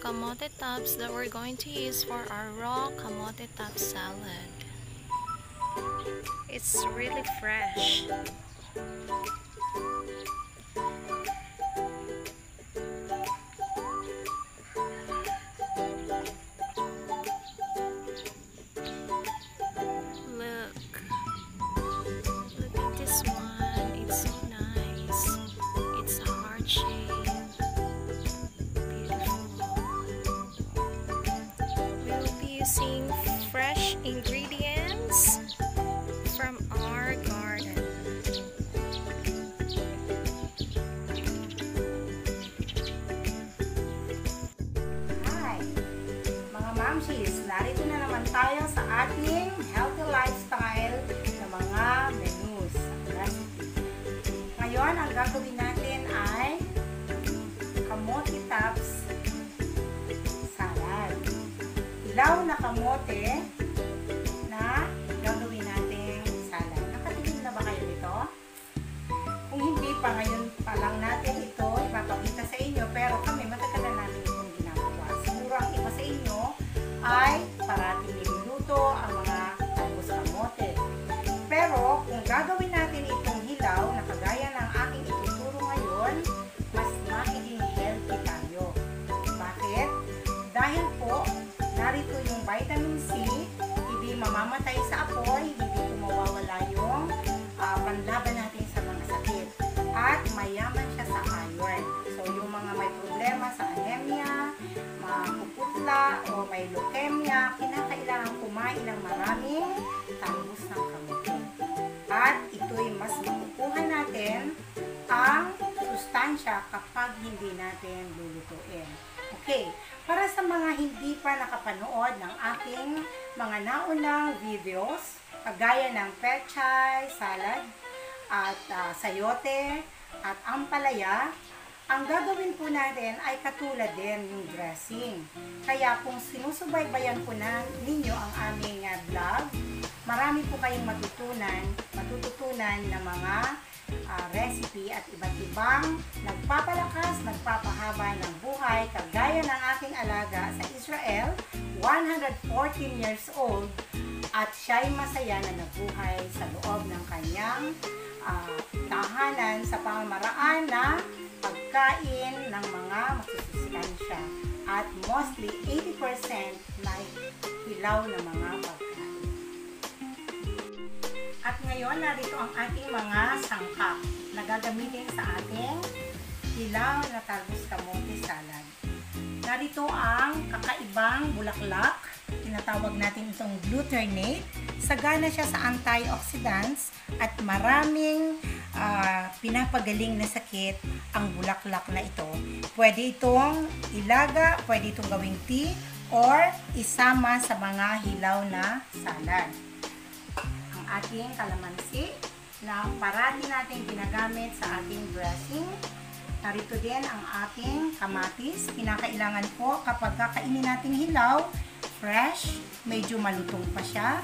kamote tops that we're going to use for our raw kamote top salad. It's really fresh. Look at this one. It's so nice. It's heart shaped. Beautiful. We'll be using fresh ingredients from our garden. Hi! Mga mamshis, narito na naman tayo sa ating healthy lifestyle na mga menus. Ngayon, ang gagawin natin ay kamote tops salad. Ilaw na kamote na gagawin natin salad. Nakatingin na ba kayo nito? Kung hindi pa, ngayon pa lang natin ito ipapakita sa inyo, pero kami matagal na namin itong ginagawa. Siguro ang iba sa inyo ay parating niluluto ang mga talbos kamote. Pero kung gagawin natin itong hilaw na kagaya ng aking ituturo ngayon, mas magiging healthy tayo. Bakit? Dahil po, narito yung vitamin C, hindi mamamatay sa apoy, hindi po mawawala yung panlaban natin sa mga sakit. At mayaman siya sa iron. So, yung mga may problema sa anemia, mapuputla, o may leukemia, kinakailangan kumain ng maraming talbos ng kamote. At ito'y mas makukuha natin ang sustansya kapag hindi natin lulutuin. Okay, para sa mga hindi pa nakapanood ng aking mga naunang videos, kagaya ng pechay, salad, at sayote, at ampalaya, ang gagawin po natin ay katulad din yung dressing. Kaya kung sinusubaybayan po ninyo ang aming vlog, marami po kayong matututunan na mga recipe at iba't ibang nagpapalakas, nagpapahaba ng buhay, kagaya ng aking alaga sa Israel, 114 years old, at siya'y masaya na nabuhay sa loob ng kanyang tahanan sa pamamaraan na pagkain ng mga masusustansya at mostly 80% na hilaw na mga pagkain. At ngayon, narito ang ating mga sangkap na gagamitin sa ating hilaw na talbos kamote salad. Narito ang kakaibang bulaklak, tinatawag natin itong glutamate. Sagana siya sa antioxidants at maraming pinapagaling na sakit ang bulaklak na ito. Pwede itong ilaga, pwede itong gawing tea, or isama sa mga hilaw na salad. Ang ating kalamansi na parati natin ginagamit sa ating dressing. Narito din ang ating kamatis. Kinakailangan po kapag kakainin natin hilaw, fresh, medyo malutong pa siya.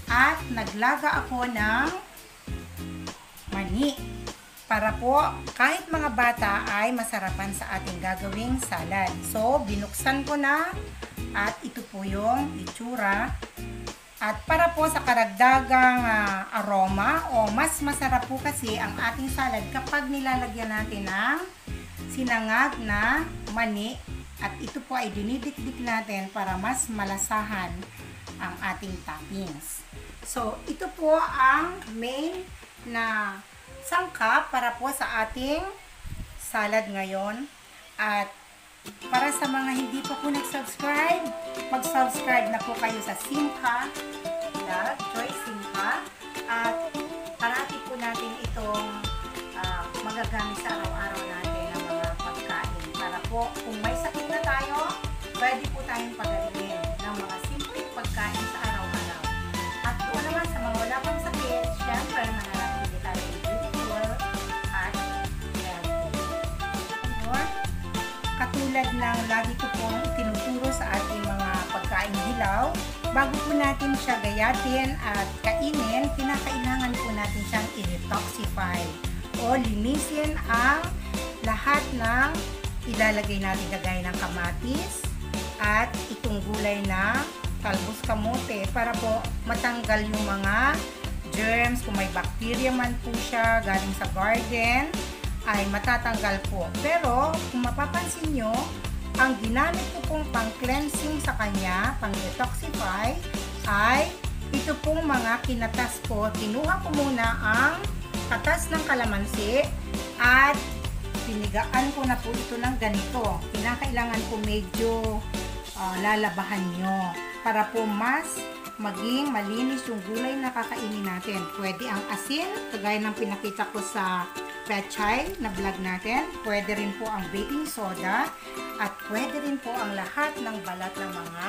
At naglaga ako ng mani para po kahit mga bata ay masarapan sa ating gagawing salad. So, binuksan ko na at ito po yung itsura. At para po sa karagdagang aroma o mas masarap po kasi ang ating salad kapag nilalagyan natin ng sinangag na mani at ito po ay dinidikdik natin para mas malasahan ang ating toppings. So, ito po ang main na sangkap para po sa ating salad ngayon. At para sa mga hindi pa po nag-subscribe, mag-subscribe na po kayo sa Simcha Vlog, Joy Simcha. At parati po natin itong magagamit sa araw-araw natin ng mga pagkain. Para po, kung may sakit na tayo, pwede po tayong pagalingin ng mga simpleng pagkain sa araw-araw. At kung naman sa mga wala pang sakit, syempre mananatili tayo beautiful at healthy. Katulad ng lagi ko pong tinuturo sa ating mga pagkain hilaw, bago po natin siya gayatin at kainin, kinakailangan po natin siyang i-detoxify o linisin ang lahat ng ilalagay natin kagaya ng kamatis, at itong gulay na talbos kamote para po matanggal yung mga germs. Kung may bacteria man po siya galing sa garden, ay matatanggal po. Pero kung mapapansin nyo, ang ginamit ko pong pang-cleansing sa kanya, pang-detoxify, ay ito pong mga kinatas ko. Kinuha ko muna ang katas ng kalamansi at pinigaan ko na po ito ng ganito. Kinakailangan po medyo lalabahan nyo para po mas maging malinis yung gulay na kakainin natin. Pwede ang asin, kagaya ng pinakita ko sa Pechay na vlog natin. Pwede rin po ang baking soda at pwede rin po ang lahat ng balat ng mga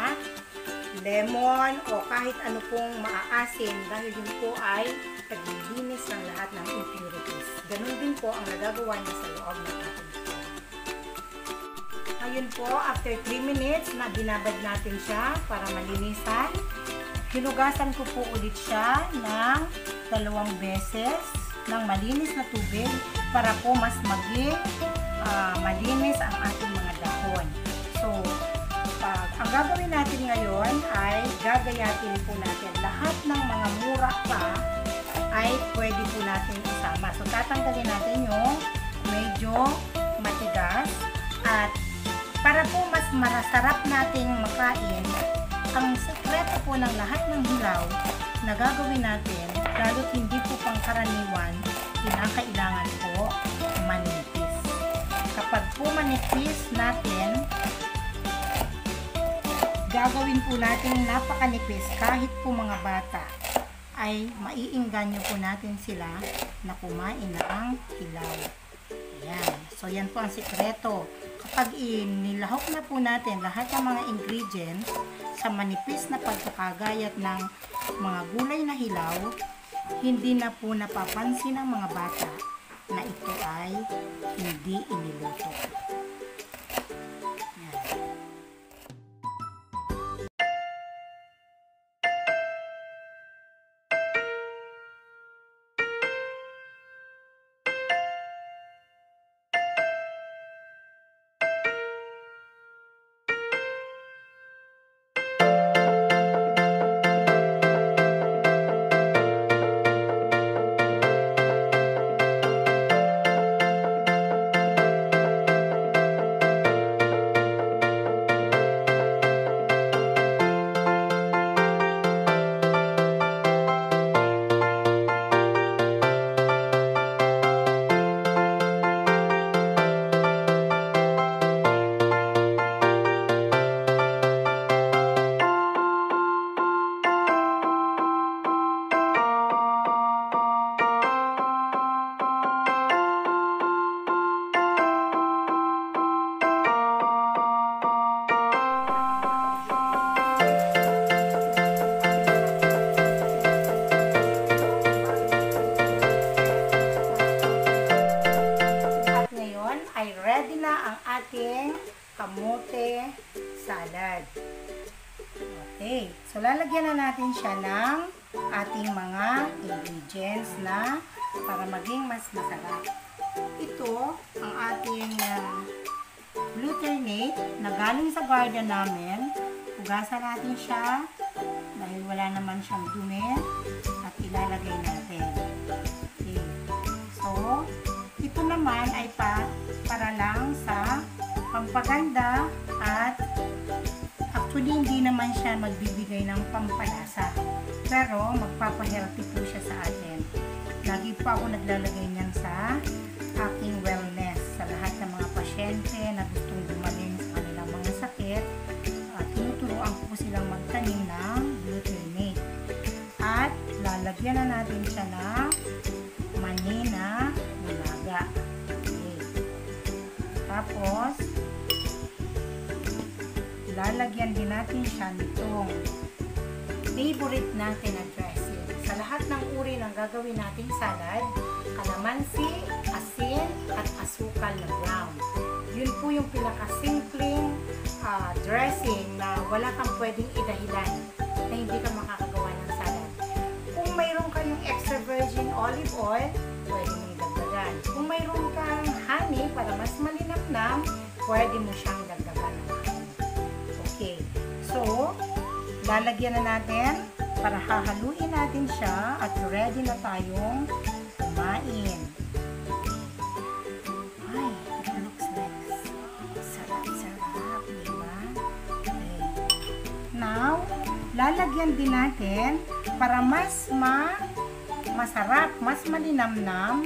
lemon o kahit ano pong maaasin dahil yun po ay taglilinis ng lahat ng impurities. Ganun din po ang nagagawa niya sa loob ng ating ito. Ngayon po, after 3 minutes na binabad natin siya para malinisan, hinugasan ko po ulit siya ng 2 beses ng malinis na tubig para po mas maging malinis ang ating mga dahon. So, ang gagawin natin ngayon ay gagayatin po natin lahat ng mga mura pa ay pwede po natin isama. So, tatanggalin natin yung medyo matigas at para po mas masarap nating makain, ang sekreto po ng lahat ng hilaw na gagawin natin, lalo't hindi po pangkaraniwan, kinakailangan po manipis. Kapag po manipis natin, gagawin po natin napakanipis kahit po mga bata ay maiingganyo po natin sila na kumain ng hilaw. Ayan. So, yan po ang sikreto. Kapag nilahok na po natin lahat ng mga ingredients sa manipis na pagkakagayat ng mga gulay na hilaw, hindi na po napapansin ng mga bata na ito ay hindi iniluto. Ready na ang ating kamote salad. Okay. So, lalagyan na natin siya ng ating mga ingredients na para maging mas masarap. Ito, ang ating glutamate na galing sa garden namin. Hugasan natin siya dahil wala naman siyang dumi at ilalagay natin. Okay. So, ito naman ay para lang sa pampaganda at actually hindi naman siya magbibigay ng pampalasa. Pero magpapahealthy po siya sa atin. Lagi pa ako naglalagay niyan sa aking wellness. Sa lahat ng mga pasyente na gustong gumaling sa kanilang mga sakit, tinuturuan ko silang magtanim ng glutamate. At lalagyan na natin siya ng mani na nilaga. Tapos, lalagyan din natin siya nitong favorite natin na dressing. Sa lahat ng uri ng gagawin nating salad, kalamansi, asin, at asukal na brown. Yun po yung pinakasimpleng dressing na wala kang pwedeng idahilan na hindi ka makakagawa ng salad. Kung mayroon kayong extra virgin olive oil, pwede mong dagdagan. Kung mayroon kang honey para mas malinamnam, pwede mo siyang dagdagan ng honey. Okay. So, lalagyan na natin para hahaluin natin siya at ready na tayong kumain. Ay, it looks nice. Sarap-sarap, diba? Okay. Now, lalagyan din natin para mas masarap, mas malinamnam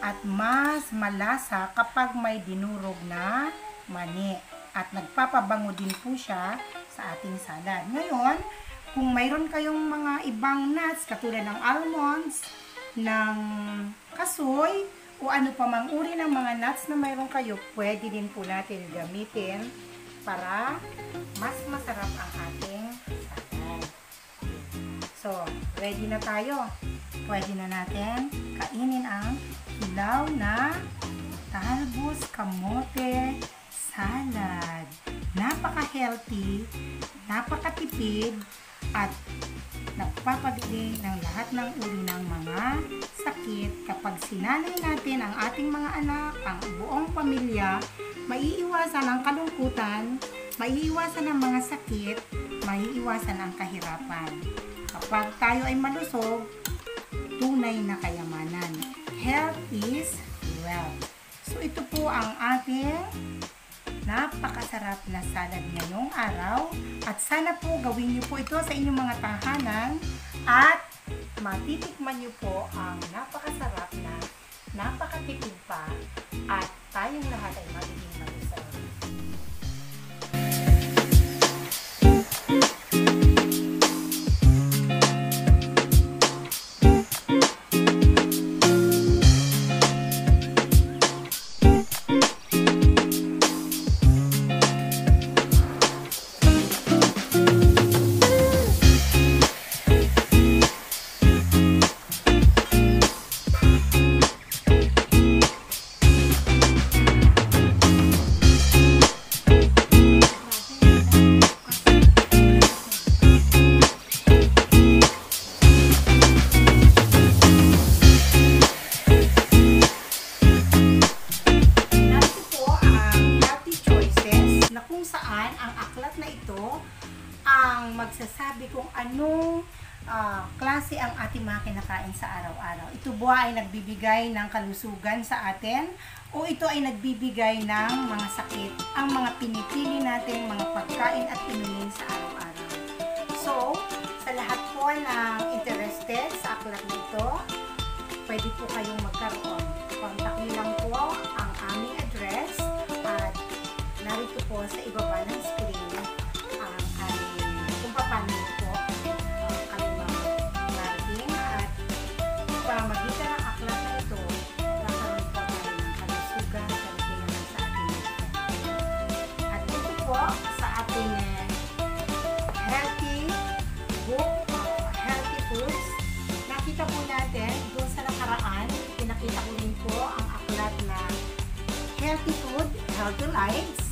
at mas malasa kapag may dinurog na mani. At nagpapabango din po siya sa ating salad. Ngayon, kung mayroon kayong mga ibang nuts katulad ng almonds, ng kasoy, o ano pa mang uri ng mga nuts na mayroon kayo, pwede din po natin gamitin para mas masarap ang ating salad. So, ready na tayo. Pwede na natin kainin ang hilaw na talbos kamote salad. Napaka-healthy, napakatipid, at nagpapabili ng lahat ng uri ng mga sakit. Kapag sinanay natin ang ating mga anak, ang buong pamilya, maiiwasan ang kalungkutan, maiiwasan ang mga sakit, maiiwasan ang kahirapan. Kapag tayo ay malusog, tunay na kayamanan. Health is wealth. So ito po ang ating napakasarap na salad ngayong araw. At sana po gawin niyo po ito sa inyong mga tahanan at matitikman niyo po ang napakasarap na, napakatipid pa, at tayong lahat ay magiging malusog. Magsasabi kung anong klase ang ating mga kinakain sa araw-araw. Ito ba ay nagbibigay ng kalusugan sa atin o ito ay nagbibigay ng mga sakit, ang mga pinipili natin mga pagkain at inumin sa araw-araw. So, sa lahat po ng interested sa aklat nito, pwede po kayong magkaroon. Contact niyo lang po ang aming address at narito po sa ibaba ng screen paano po kami mag-marketing at pamagitan ng aklat na ito, magkakaroon po tayo ng kalusugan at kaligayahan sa ating ito. At ito po sa ating healthy book, healthy foods, nakita po natin doon sa nakaraan, pinakita ko rin po ang aklat na healthy food, healthy lives.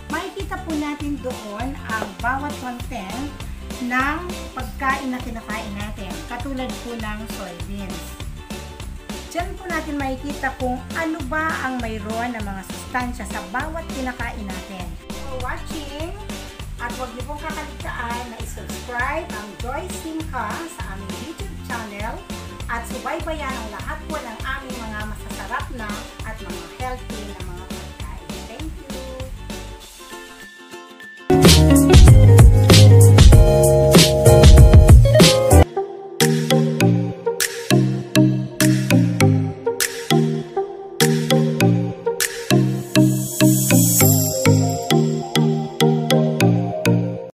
Makikita po natin doon ang bawat content ng pagkain na kinakain natin, katulad po ng soybeans. Diyan po natin makikita kung ano ba ang mayroon ng mga sustansya sa bawat kinakain natin. For watching, at huwag niyo pong kakaligtaan na i-subscribe ang Joy Simca sa aming YouTube channel at subaybayan ang lahat po ng